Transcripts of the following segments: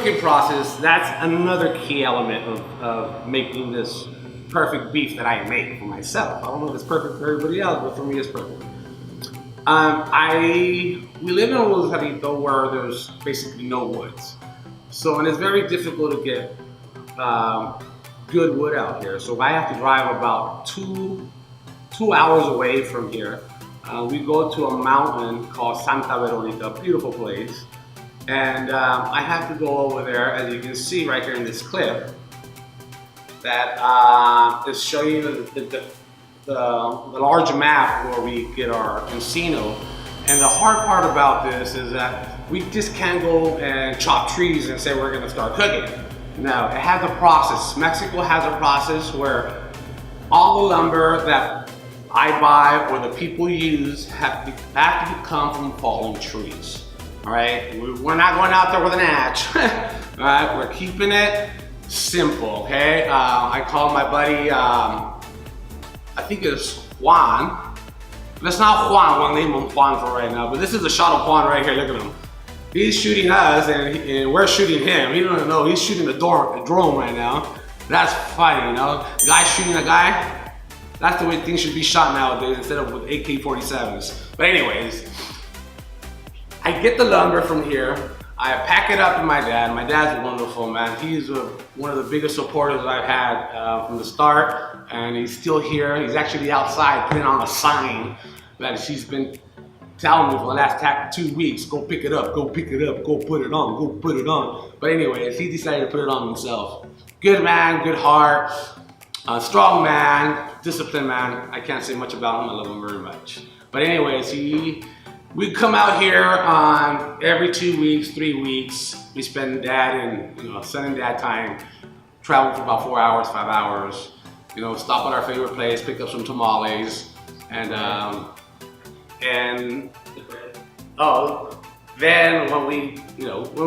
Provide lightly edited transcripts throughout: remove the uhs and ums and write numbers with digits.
cooking process, that's another key element of making this perfect beef that I make for myself. I don't know if it's perfect for everybody else, but for me it's perfect. We live in a Rosarito where there's basically no woods. So, and it's very difficult to get good wood out here. So I have to drive about two hours away from here. We go to a mountain called Santa Veronica, a beautiful place. And I have to go over there, as you can see right here in this clip, that is showing you the large map where we get our encino. And the hard part about this is that we just can't go and chop trees and say we're gonna start cooking. No, it has a process. Mexico has a process where all the lumber that I buy or the people use have to come from fallen trees. All right, we're not going out there with an axe. All right, we're keeping it simple. Okay, I called my buddy, I think it's Juan. That's not Juan. We'll name him Juan for right now. But this is a shot of Juan right here. Look at him. He's shooting us, and we're shooting him. He doesn't know. He's shooting the drone right now. That's funny, you know. Guy shooting a guy. That's the way things should be shot nowadays instead of with AK-47s. But anyways. I get the lumber from here, I pack it up to my dad. My dad's wonderful, man. He's one of the biggest supporters I've had from the start, and he's still here. He's actually outside putting on a sign that she's been telling me for the last 2 weeks, go pick it up, go pick it up, go put it on, go put it on. But anyways, he decided to put it on himself. Good man, good heart, strong man, disciplined man. I can't say much about him, I love him very much. But anyways, we come out here every 2 weeks, 3 weeks. We spend dad and son and dad time, travel for about 4 hours, 5 hours. Stop at our favorite place, pick up some tamales, and then when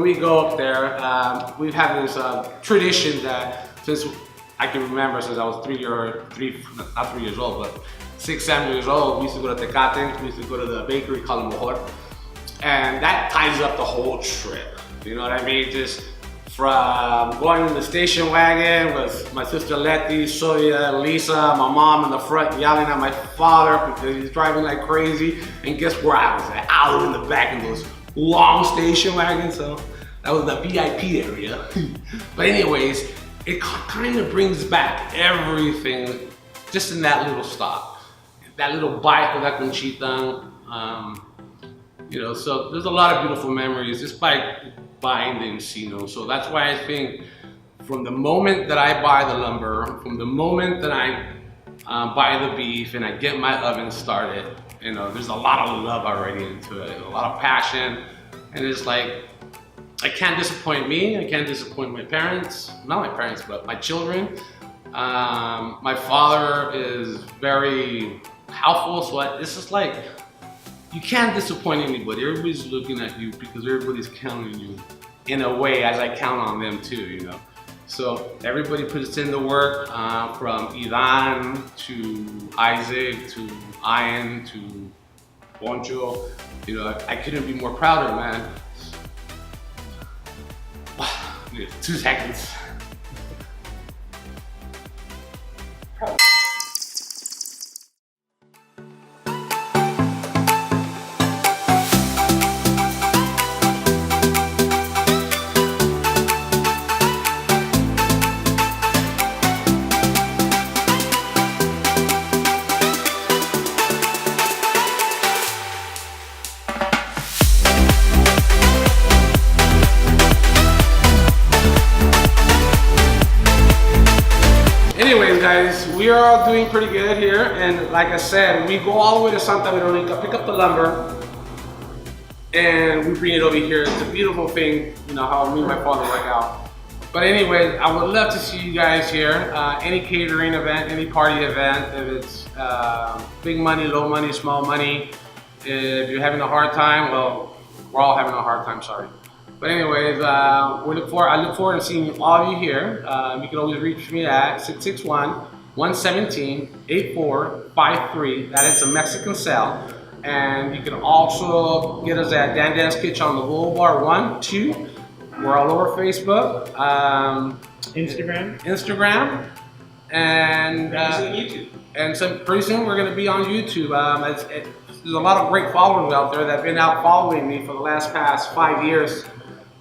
we go up there, we've had this tradition that since I can remember, since I was not 3 years old, but 6, 7 years old, we used to go to Tecate, we used to go to the bakery called Mejor, and that ties up the whole trip. You know what I mean? Just from going in the station wagon with my sister Letty, Soya, Lisa, my mom in the front yelling at my father because he's driving like crazy, and guess where I was at? Out in the back in those long station wagons, so that was the VIP area. But anyways, it kind of brings back everything just in that little stop. That little bite of that conchita, so there's a lot of beautiful memories just by buying the encino. So that's why I think from the moment that I buy the lumber, from the moment that I buy the beef and I get my oven started, there's a lot of love already into it, a lot of passion, and it's like, I can't disappoint me, I can't disappoint my parents, not my parents, but my children. My father is very helpful, so it's just like, you can't disappoint anybody. Everybody's looking at you because everybody's counting you in a way as I count on them too, So everybody puts in the work, from Ivan to Isaac to Ian to Poncho. I couldn't be more prouder, man. 2 seconds. Anyways, guys, we are all doing pretty good here, and like I said, we go all the way to Santa Veronica, pick up the lumber, and we bring it over here. It's a beautiful thing, how me and my father work out. But anyways, I would love to see you guys here. Any catering event, any party event, if it's big money, low money, small money. If you're having a hard time, well, we're all having a hard time, sorry. But anyways, I look forward to seeing all of you here. You can always reach me at 661-117-8453. That is a Mexican cell. And you can also get us at Dan Dan's Kitchen on the Boulevard 1, 2. We're all over Facebook, Instagram, and YouTube. And so pretty soon we're going to be on YouTube. There's a lot of great followers out there that have been out following me for the past 5 years.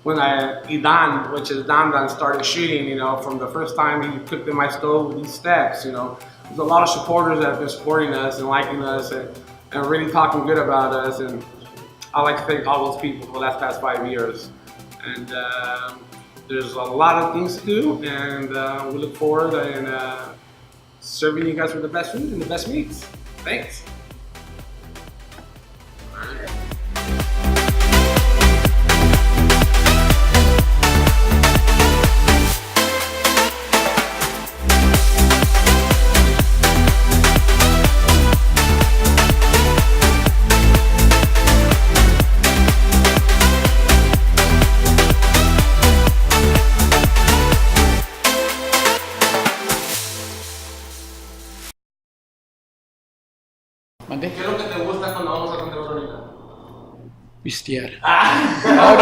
When Idan, which is Dan, started shooting, you know, from the first time he cooked in my stove with these steps, you know. There's a lot of supporters that have been supporting us and liking us and really talking good about us. And I'd like to thank all those people for the past 5 years. And there's a lot of things to do, and we look forward and serving you guys with the best food and the best meats. Thanks. ¿Mande? ¿Qué es lo que te gusta cuando vamos a Santa Verónica? Pistear. No.